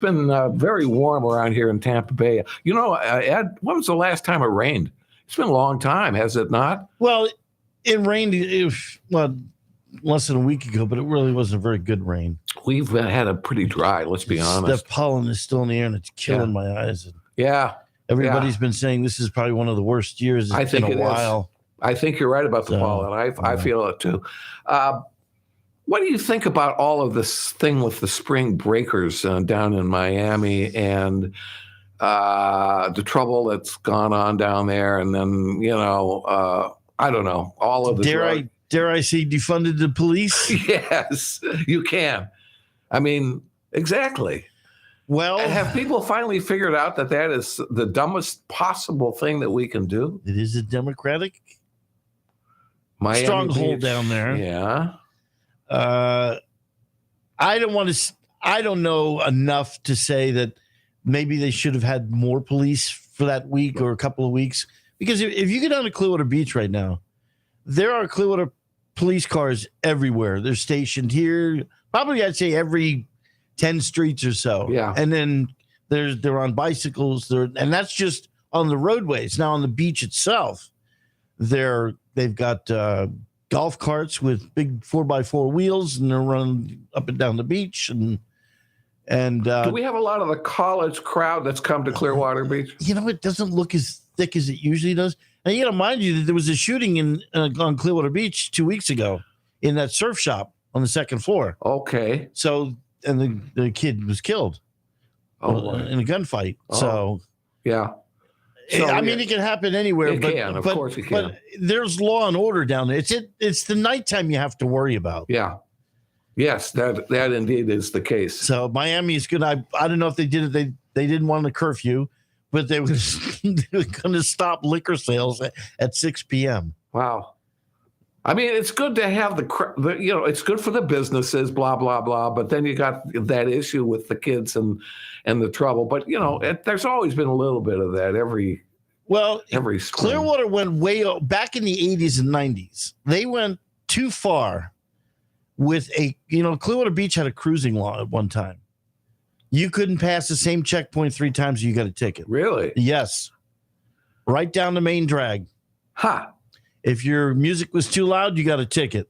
been very warm around here in Tampa Bay. You know, Ed, when was the last time it rained? It's been a long time, has it not? Well, it rained less than a week ago, but it really wasn't a very good rain. We've had a pretty dry, let's be honest. The pollen is still in the air, and it's killing my eyes. Yeah. Everybody's been saying this is probably one of the worst years in a while. I think you're right about the pollen. I feel it too. What do you think about all of this thing with the spring breakers down in Miami and the trouble that's gone on down there? And then, I don't know, all of the Dare I say defunded the police? Yes, you can. I mean, exactly. Well, have people finally figured out that is the dumbest possible thing that we can do? It is a Democratic Miami stronghold Beach. Down there. Yeah. I don't know enough to say that maybe they should have had more police for that week or a couple of weeks. Because if you get down to Clearwater Beach right now, there are Clearwater police cars everywhere. They're stationed here, probably I'd say every 10 streets or so. Yeah. And then they're on bicycles. And that's just on the roadways. Now on the beach itself, they've got golf carts with big 4x4 wheels, and they're running up and down the beach. And do we have a lot of the college crowd that's come to Clearwater Beach? It doesn't look as thick as it usually does. And you got to mind you that there was a shooting on Clearwater Beach 2 weeks ago in that surf shop on the second floor. Okay. So, and the kid was killed in a gunfight. Oh. So, yeah. So, I mean, it can happen anywhere. Of course it can. But there's law and order down there. It's the nighttime you have to worry about. Yeah. Yes, that indeed is the case. So Miami is good. I don't know if they did it. They didn't want a curfew, but they were going to stop liquor sales at 6 p.m. Wow. I mean, it's good to have it's good for the businesses, blah, blah, blah. But then you got that issue with the kids and the trouble. But, there's always been a little bit of that every spring. Clearwater went way back in the 80s and 90s. They went too far with Clearwater Beach had a cruising law at one time. You couldn't pass the same checkpoint 3 times, you got a ticket. Really? Yes. Right down the main drag. Ha. If your music was too loud, you got a ticket.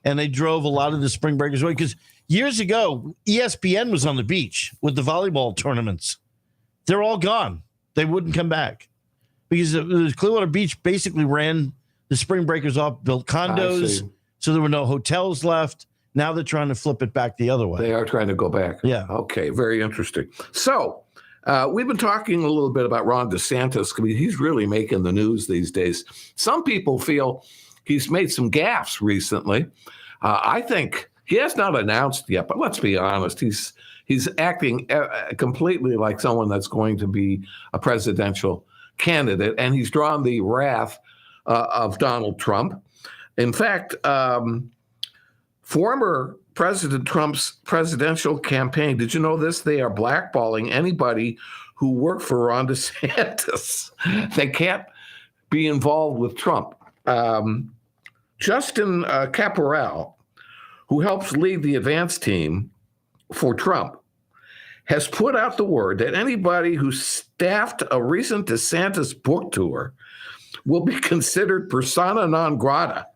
And they drove a lot of the spring breakers away because years ago, ESPN was on the beach with the volleyball tournaments. They're all gone. They wouldn't come back because the Clearwater Beach basically ran the spring breakers off, built condos, so there were no hotels left. Now they're trying to flip it back the other way. They are trying to go back. Yeah. Okay, very interesting. So we've been talking a little bit about Ron DeSantis. I mean, he's really making the news these days. Some people feel he's made some gaffes recently. I think he has not announced yet, but let's be honest. He's acting completely like someone that's going to be a presidential candidate, and he's drawn the wrath of Donald Trump. In fact, former President Trump's presidential campaign, did you know this? They are blackballing anybody who worked for Ron DeSantis. They can't be involved with Trump. Justin Caporal, who helps lead the advance team for Trump, has put out the word that anybody who staffed a recent DeSantis book tour will be considered persona non grata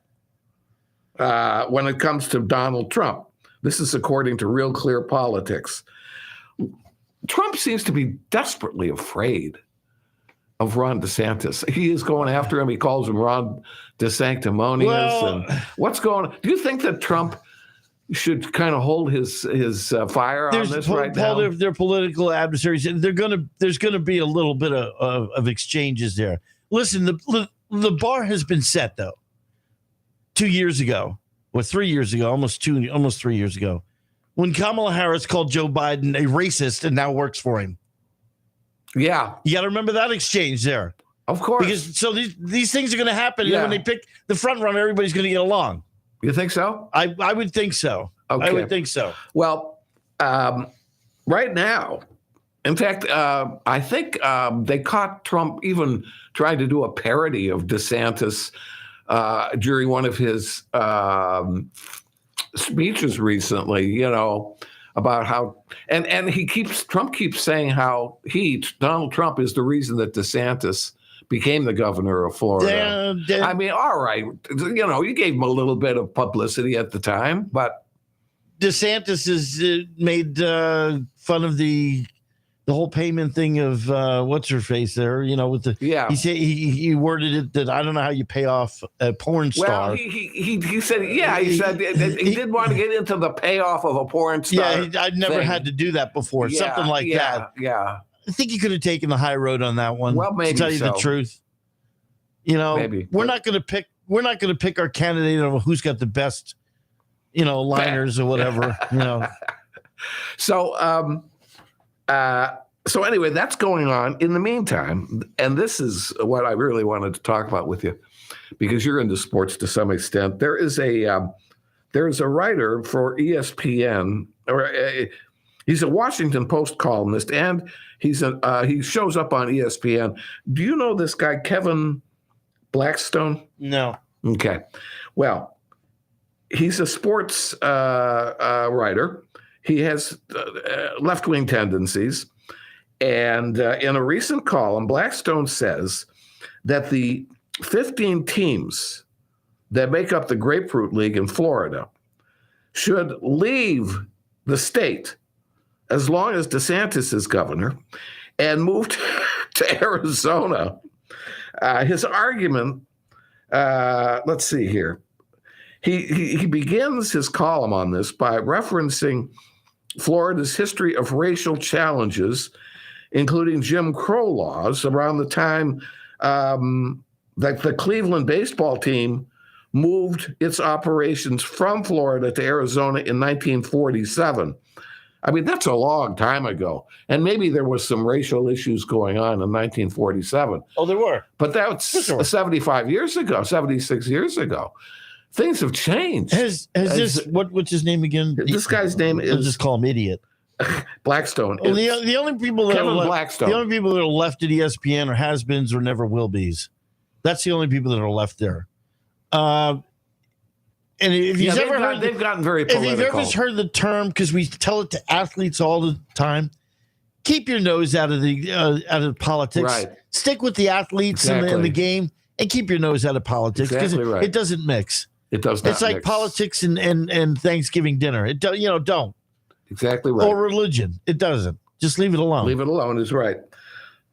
when it comes to Donald Trump. This is according to Real Clear Politics. Trump seems to be desperately afraid of Ron DeSantis. He is going after him. He calls him Ron DeSanctimonious. And what's going on? Do you think that Trump should kind of hold his fire on this right now? They're political adversaries. There's gonna be a little bit of exchanges there. Listen, the bar has been set though. 2 years ago, or 3 years ago, almost 3 years ago, when Kamala Harris called Joe Biden a racist and now works for him. Yeah. You got to remember that exchange there. Of course. Because so these things are going to happen. Yeah. And when they pick the front runner, everybody's going to get along. You think so? I would think so. Okay. I would think so. Well, right now, in fact, I think they caught Trump even trying to do a parody of DeSantis during one of his speeches recently, about how and Trump keeps saying how Donald Trump is the reason that DeSantis became the governor of Florida. I mean, all right, you gave him a little bit of publicity at the time, but DeSantis has made fun of the whole payment thing of what's her face there, with the he worded it that I don't know how you pay off a porn star. Well, he said he said he did want to get into the payoff of a porn star. Yeah, I'd never had to do that before, something like that. Yeah, I think he could have taken the high road on that one. Well, maybe to tell you the truth, maybe we're not going to pick our candidate of who's got the best, liners or whatever. So anyway, that's going on. In the meantime, and this is what I really wanted to talk about with you, because you're into sports to some extent. There is a writer for ESPN, or he's a Washington Post columnist, and he shows up on ESPN. Do you know this guy, Kevin Blackstone? No. Okay. Well, he's a sports writer. He has left-wing tendencies. And in a recent column, Blackstone says that the 15 teams that make up the Grapefruit League in Florida should leave the state as long as DeSantis is governor and move to Arizona. His argument, let's see here. He begins his column on this by referencing Florida's history of racial challenges, including Jim Crow laws, around the time that the Cleveland baseball team moved its operations from Florida to Arizona in 1947. I mean, that's a long time ago. And maybe there was some racial issues going on in 1947. Oh, there were. But that's 75 years ago, 76 years ago. Things have changed. What's his name again? This guy's name is... I'll just call him Idiot. Blackstone. Well, the only people that Kevin are Blackstone. The only people that are left at ESPN are has-beens or never will be's. That's the only people that are left there. And if you've ever heard, they've gotten very political. If you've ever heard the term, because we tell it to athletes all the time, keep your nose out of the politics. Right. Stick with the athletes in the game, and keep your nose out of politics, because it doesn't mix. It does not. It's like mix. politics and Thanksgiving dinner. It don't. Exactly right. Or religion. It doesn't. Just leave it alone. Leave it alone is right.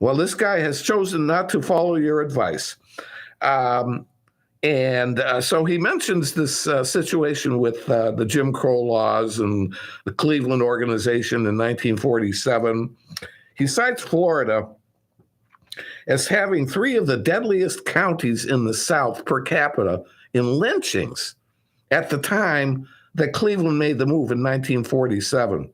Well, this guy has chosen not to follow your advice. So he mentions this situation with the Jim Crow laws and the Cleveland organization in 1947. He cites Florida as having 3 of the deadliest counties in the South per capita in lynchings at the time that Cleveland made the move in 1947.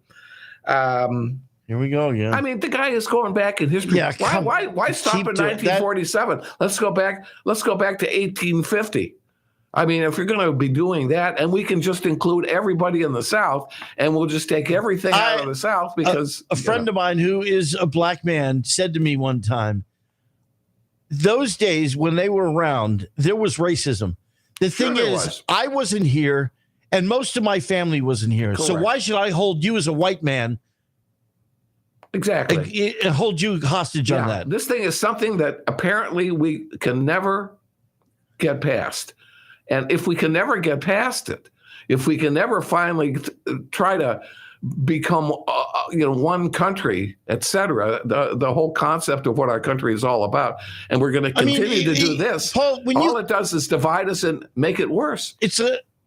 Here we go again. I mean, the guy is going back in history. Yeah, why stop at 1947? Let's go back to 1850. I mean, if you're going to be doing that, and we can just include everybody in the South, and we'll just take everything out of the South, because a friend of mine who is a black man said to me one time, those days when they were around, there was racism. The thing is, I wasn't here, and most of my family wasn't here. Correct. So why should I hold you as a white man? Exactly. And hold you hostage on that. This thing is something that apparently we can never get past. And if we can never get past it, if we can never finally try to become, one country, et cetera, the whole concept of what our country is all about, and we're going to continue to do this, Paul, all it does is divide us and make it worse.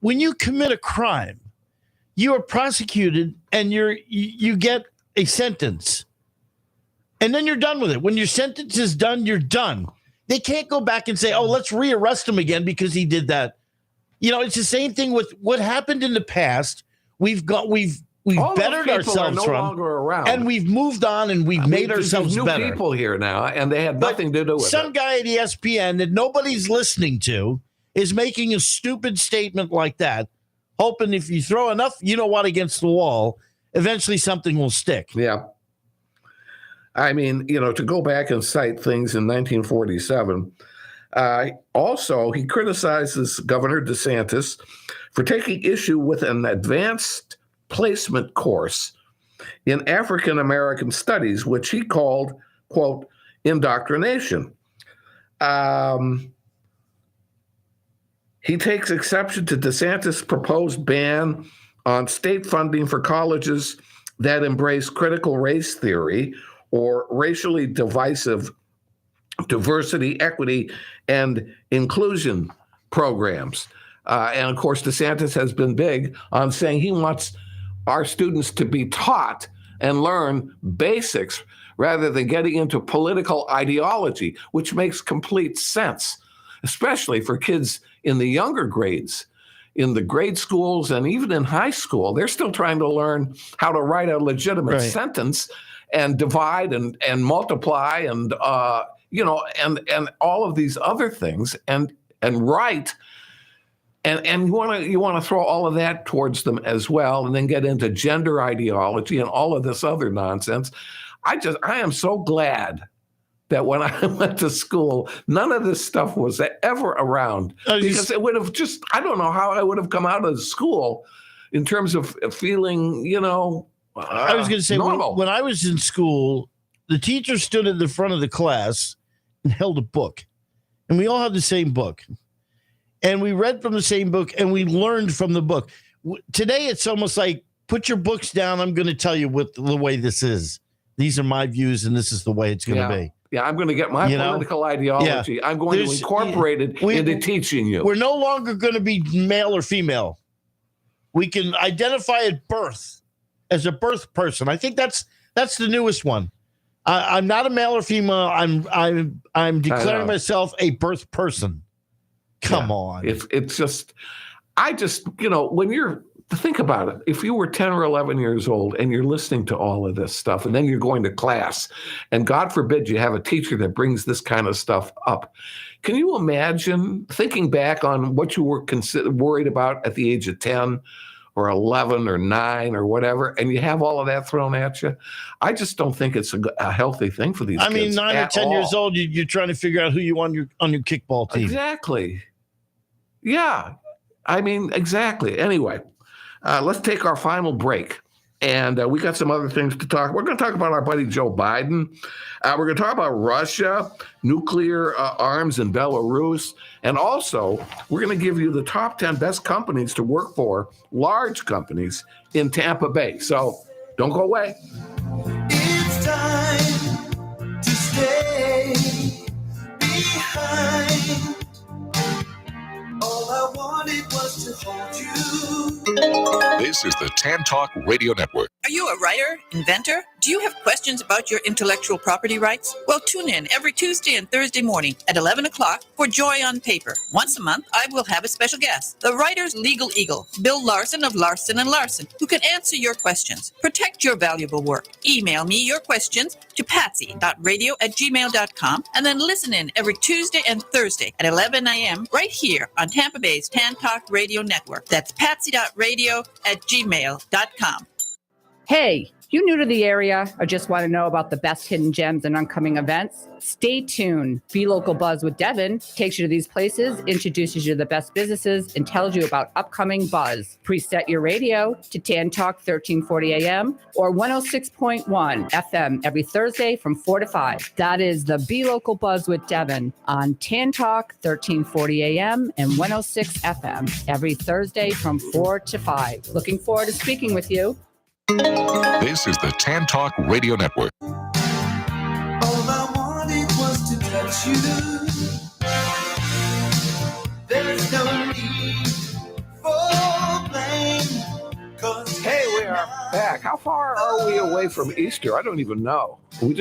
When you commit a crime, you are prosecuted and you get a sentence, and then you're done with it. When your sentence is done, you're done. They can't go back and say, "Oh, let's rearrest him again because he did that." It's the same thing with what happened in the past. We've bettered ourselves and we've moved on, and we've made ourselves better. There's new people here now, and they had nothing to do with it. Some guy at ESPN that nobody's listening to is making a stupid statement like that, hoping if you throw enough, against the wall, eventually something will stick. Yeah. I mean, to go back and cite things in 1947. Also, he criticizes Governor DeSantis for taking issue with an advanced placement course in African American studies, which he called, quote, indoctrination. He takes exception to DeSantis' proposed ban on state funding for colleges that embrace critical race theory or racially divisive diversity, equity, and inclusion programs. And of course, DeSantis has been big on saying he wants our students to be taught and learn basics rather than getting into political ideology, which makes complete sense, especially for kids in the younger grades. In the grade schools and even in high school, they're still trying to learn how to write a legitimate sentence and divide and multiply and and all of these other things and write. And you want to throw all of that towards them as well, and then get into gender ideology and all of this other nonsense. I am so glad that when I went to school, none of this stuff was ever around, because it would have I don't know how I would have come out of school in terms of feeling, I was going to say, when I was in school, the teacher stood at the front of the class and held a book, and we all had the same book, and we read from the same book, and we learned from the book. Today, it's almost like, put your books down. I'm going to tell you what the way this is. These are my views, and this is the way it's going to be. Yeah, I'm going to get my political ideology. Yeah. I'm going to incorporate it into teaching you. We're no longer going to be male or female. We can identify at birth as a birth person. I think that's the newest one. I'm not a male or female. I'm declaring myself a birth person. Come on. It's just, when you're, think about it. If you were 10 or 11 years old and you're listening to all of this stuff, and then you're going to class, and God forbid you have a teacher that brings this kind of stuff up, can you imagine thinking back on what you were worried about at the age of 10 or 11 or 9 or whatever, and you have all of that thrown at you? I just don't think it's a healthy thing for these kids. I mean, 9 or 10 years old, you're trying to figure out who you want on your kickball team. Exactly. Yeah. I mean, exactly. Anyway. Let's take our final break, and we got some other things to talk. We're going to talk about our buddy Joe Biden. We're going to talk about Russia, nuclear arms in Belarus, and also we're going to give you the top 10 best companies to work for, large companies in Tampa Bay. So don't go away. It's time to stay behind. All I wanted was to hold you. This is the Tan Talk Radio Network. Are you a writer, inventor? Do you have questions about your intellectual property rights? Well, tune in every Tuesday and Thursday morning at 11 o'clock for Joy on Paper. Once a month, I will have a special guest, the writer's legal eagle, Bill Larson of Larson & Larson, who can answer your questions. Protect your valuable work. Email me your questions to patsy.radio@gmail.com, and then listen in every Tuesday and Thursday at 11 a.m. right here on Tampa Bay's Tan Talk Radio Network. That's patsy.radio@gmail.com. Hey, you new to the area or just want to know about the best hidden gems and upcoming events? Stay tuned. Be Local Buzz with Devin takes you to these places, introduces you to the best businesses, and tells you about upcoming buzz. Preset your radio to Tan Talk 1340 AM or 106.1 FM every Thursday from 4 to 5. That is the Be Local Buzz with Devin on Tan Talk 1340 AM and 106 FM every Thursday from 4 to 5. Looking forward to speaking with you. This is the Tan Talk Radio Network. All I wanted was to touch you. There's no need for blame. Hey, we are back. How far are we away from Easter? I don't even know. I'm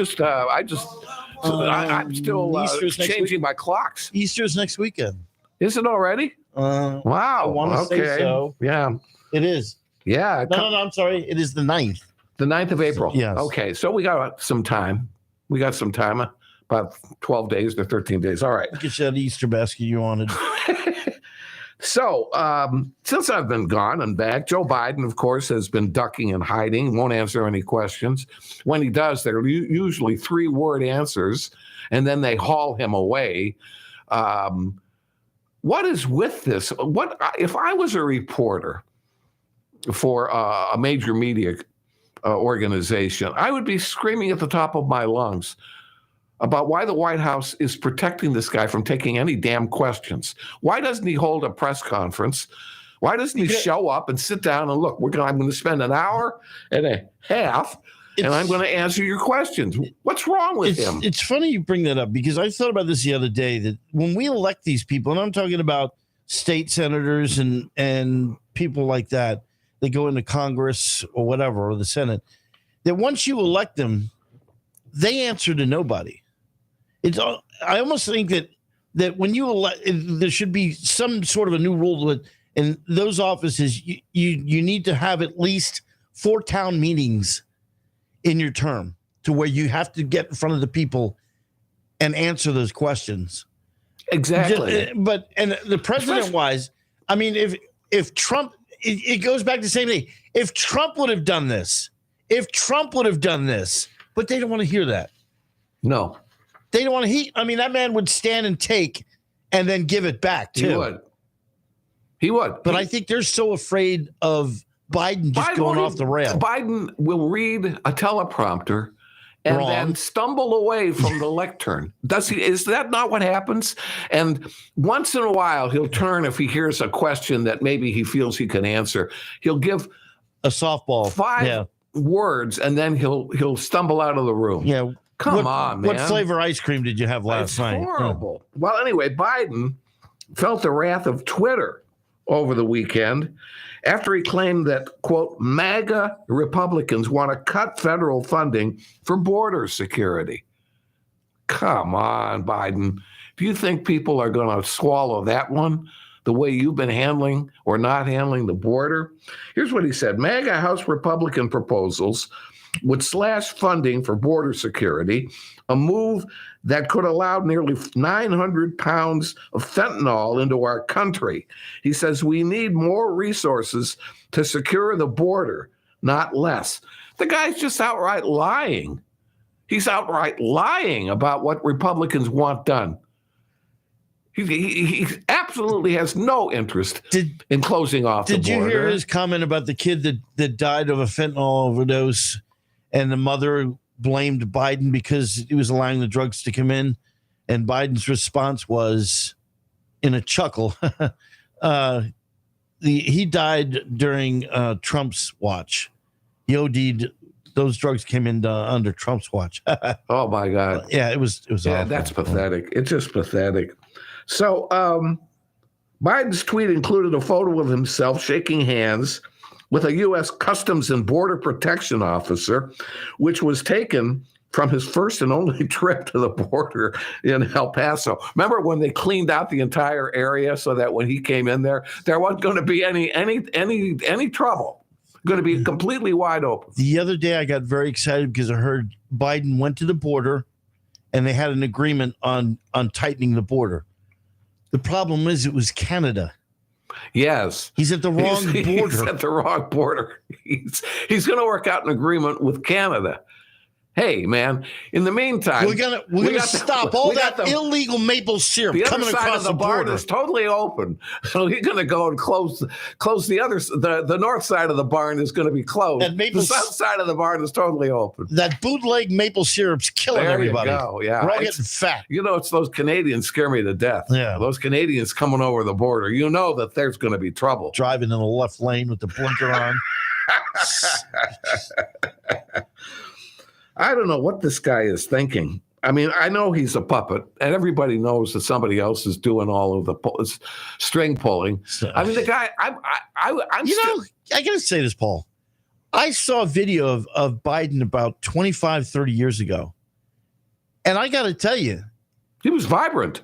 still changing my clocks. Easter's next weekend. Is it already? Wow. I want to say so. Yeah. It is. Yeah. No, I'm sorry. It is the 9th. The 9th of April. Yes. Okay. So we got some time. About 12 days to 13 days. All right. Get you that Easter basket you wanted. So since I've been gone and back, Joe Biden, of course, has been ducking and hiding, won't answer any questions. When he does, they're usually 3-word answers, and then they haul him away. What is with this? If I was a reporter, for a major media organization, I would be screaming at the top of my lungs about why the White House is protecting this guy from taking any damn questions. Why doesn't he hold a press conference? Why doesn't he show up and sit down and look, I'm going to spend an hour and a half and I'm going to answer your questions. What's wrong with him? It's funny you bring that up because I thought about this the other day, that when we elect these people, and I'm talking about state senators and people like that go into Congress or whatever, or the Senate, that once you elect them, they answer to nobody. I almost think that when you elect, there should be some sort of a new rule that in those offices, you need to have at least 4 town meetings in your term to where you have to get in front of the people and answer those questions. Exactly. But the president-wise, I mean, if Trump, it goes back to the same thing. If Trump would have done this, but they don't want to hear that. No. They don't want to I mean, that man would stand and take and then give it back, too. He would. But I think they're so afraid of Biden just going off the rail. Biden will read a teleprompter and then stumble away from the lectern. Is that not what happens? And once in a while, he'll turn if he hears a question that maybe he feels he can answer. He'll give a softball 5 words, and then he'll stumble out of the room. Yeah. Come on, man. What flavor ice cream did you have last night? Horrible. Yeah. Well, anyway, Biden felt the wrath of Twitter over the weekend after he claimed that, quote, MAGA Republicans want to cut federal funding for border security. Come on, Biden. Do you think people are going to swallow that one the way you've been handling or not handling the border? Here's what he said. MAGA House Republican proposals would slash funding for border security, a move that could allow nearly 900 pounds of fentanyl into our country. He says we need more resources to secure the border, not less. The guy's just outright lying. He's outright lying about what Republicans want done. He absolutely has no interest in closing off the border. Did you hear his comment about the kid that died of a fentanyl overdose and the mother blamed Biden because he was allowing the drugs to come in? And Biden's response was, in a chuckle, he died during Trump's watch. He OD'd. Those drugs came in under Trump's watch. Oh, my God. Yeah, it was awful. That's pathetic. It's just pathetic. So Biden's tweet included a photo of himself shaking hands with a U.S. Customs and Border Protection officer, which was taken from his first and only trip to the border in El Paso. Remember when they cleaned out the entire area so that when he came in there wasn't going to be any trouble. Going to be completely wide open. The other day I got very excited because I heard Biden went to the border and they had an agreement on tightening the border. The problem is it was Canada. Yes. He's at the wrong border. He's at the wrong border. He's going to work out an agreement with Canada. Hey, man, in the meantime, we're gonna stop all that illegal maple syrup coming across the border. The barn is totally open. So he's going to go and close the north side of the barn is going to be closed. The south side of the barn is totally open. That bootleg maple syrup's killing everybody. There you go. Yeah. We're all getting fat. You know, it's those Canadians scare me to death. Yeah. Those Canadians coming over the border. You know that there's going to be trouble. Driving in the left lane with the blinker on. I don't know what this guy is thinking. I mean, I know he's a puppet, and everybody knows that somebody else is doing all of the string pulling. I mean, the guy, I'm I got to say this, Paul. I saw a video of Biden about 25, 30 years ago, and I got to tell you. He was vibrant.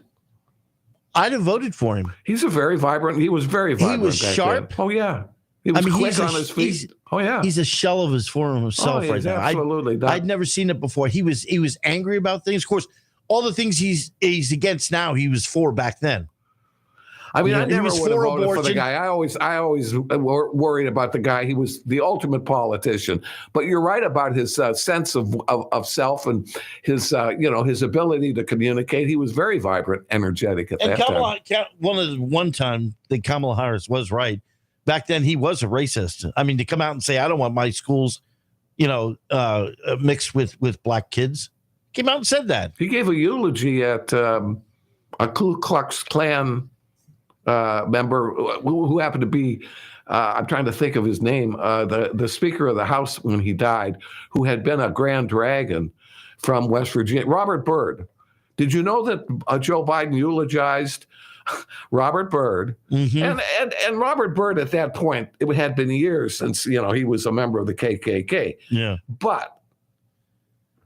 I'd have voted for him. He was very vibrant. He was sharp. Then. Oh, yeah. He was quick on his feet. Oh, yeah. He's a shell of his former self right now. Absolutely. I'd never seen it before. He was angry about things. Of course, all the things he's against now, he was for back then. I mean, I never would have voted for the guy. I always worried about the guy. He was the ultimate politician. But you're right about his sense of self and his his ability to communicate. He was very vibrant, energetic at that time. One time that Kamala Harris was right. back then he was a racist. I mean, to come out and say, I don't want my schools, mixed with black kids. Came out and said that. He gave a eulogy at a Ku Klux Klan member who happened to be, I'm trying to think of his name, the Speaker of the House when he died, who had been a Grand Dragon from West Virginia, Robert Byrd. Did you know that Joe Biden eulogized Robert Byrd? Mm-hmm. And Robert Byrd at that point, it had been years since, he was a member of the KKK. Yeah.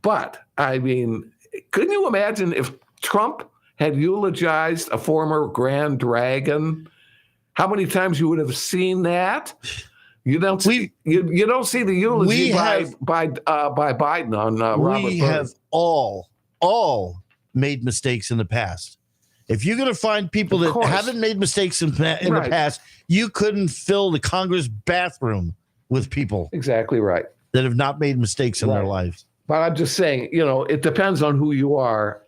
But I mean, couldn't you imagine if Trump had eulogized a former Grand Dragon? How many times you would have seen that? You don't see you don't see the eulogy by Biden on Robert Byrd. We have all made mistakes in the past. If you're going to find people that haven't made mistakes in the past, you couldn't fill the Congress bathroom with people Exactly right. that have not made mistakes in their lives. But I'm just saying, it depends on who you are.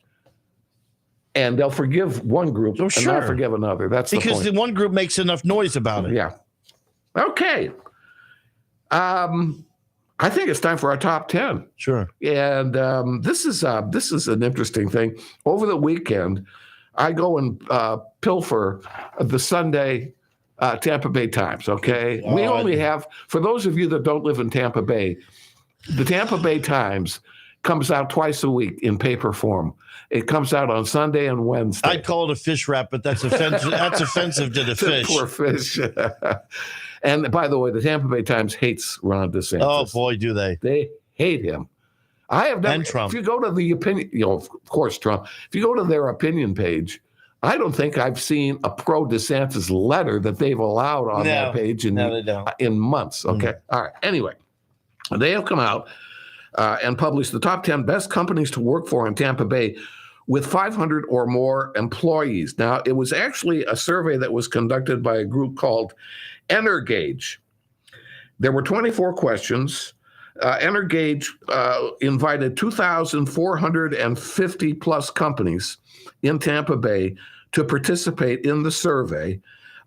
And they'll forgive one group and not forgive another. That's because the the one group makes enough noise about it. Yeah. Okay. I think it's time for our top 10. Sure. And this is an interesting thing. Over the weekend, I go and pilfer the Sunday Tampa Bay Times. Okay, we only have, for those of you that don't live in Tampa Bay, the Tampa Bay Times comes out twice a week in paper form. It comes out on Sunday and Wednesday. I'd call it a fish wrap, but that's offensive. That's offensive to the fish. Poor fish. And by the way, the Tampa Bay Times hates Ron DeSantis. Oh boy, do they! They hate him. I have never. And Trump. If you go to the opinion, of course, Trump. If you go to their opinion page, I don't think I've seen a pro DeSantis letter that they've allowed on that page in months. Okay, all right. Anyway, they have come out and published the top 10 best companies to work for in Tampa Bay with 500 or more employees. Now, it was actually a survey that was conducted by a group called Energage. There were 24 questions. Energage invited 2,450 plus companies in Tampa Bay to participate in the survey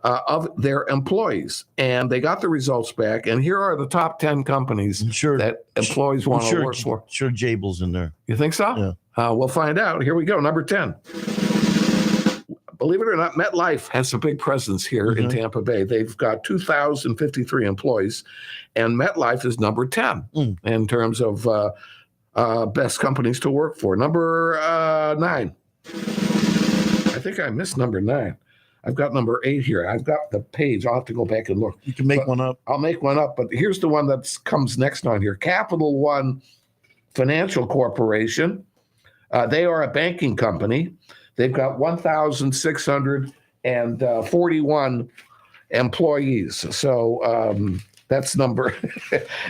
of their employees. And they got the results back. And here are the top 10 companies that employees want to work for. Sure, Jabel's in there. You think so? Yeah. We'll find out. Here we go. Number 10. Believe it or not, MetLife has a big presence here in Tampa Bay. They've got 2,053 employees, and MetLife is number 10 in terms of best companies to work for. Number 9. I think I missed number 9. I've got number 8 here. I've got the page. I'll have to go back and look. You can make one up. I'll make one up, but here's the one that comes next on here. Capital One Financial Corporation. They are a banking company. They've got 1,641 employees. So that's number,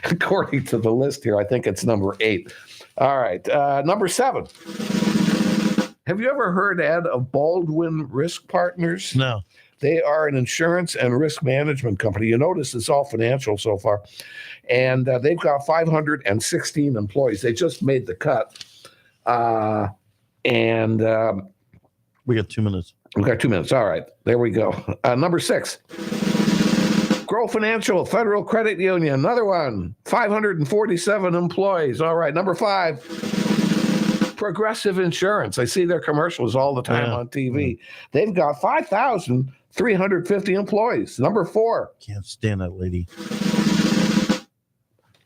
according to the list here, I think it's number 8. All right. Number 7. Have you ever heard, Ed, of Baldwin Risk Partners? No. They are an insurance and risk management company. You notice it's all financial so far. And they've got 516 employees. They just made the cut. We got 2 minutes. We got 2 minutes. All right. There we go. Number 6. Grow Financial Federal Credit Union. Another one. 547 employees. All right. Number 5. Progressive Insurance. I see their commercials all the time on TV. They've got 5,350 employees. Number 4. Can't stand that lady.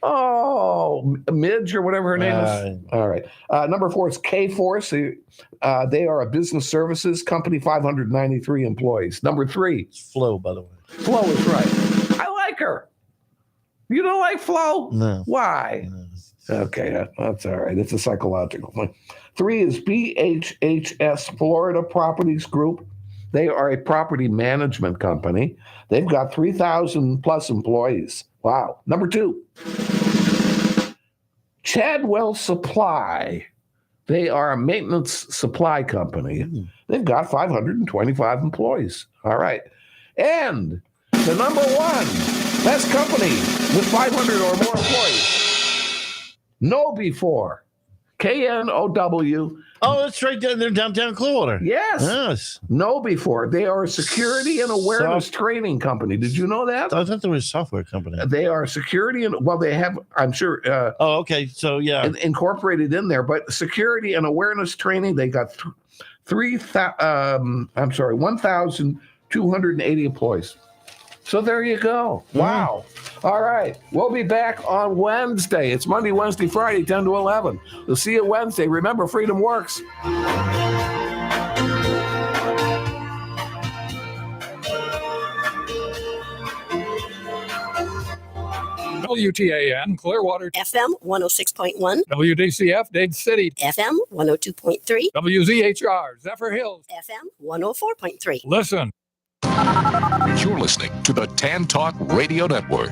Oh, Midge or whatever her name is. All right. Number 4 is K-Force. They are a business services company, 593 employees. Number 3. It's Flo, by the way. Flo is right. I like her. You don't like Flo? No. Why? No. Okay, that's all right. It's a psychological thing. 3 is BHHS Florida Properties Group. They are a property management company. They've got 3,000 plus employees. Wow. Number 2, Chadwell Supply. They are a maintenance supply company. They've got 525 employees. All right. And the number 1 best company with 500 or more employees. Know before. KNOW. Oh, that's right down there, downtown Clearwater. Yes. Yes. Know before. They are a security and awareness training company. Did you know that? I thought there was a software company. They are security and, well, they have, I'm sure, Oh, okay. So, yeah. incorporated in there, but security and awareness training, they got 1,280 employees. So there you go. Wow. All right. We'll be back on Wednesday. It's Monday, Wednesday, Friday, 10 to 11. We'll see you Wednesday. Remember, freedom works. WTAN, Clearwater, FM 106.1, WDCF, Dade City, FM 102.3, WZHR, Zephyrhills. FM 104.3. Listen. You're listening to the Tan Talk Radio Network.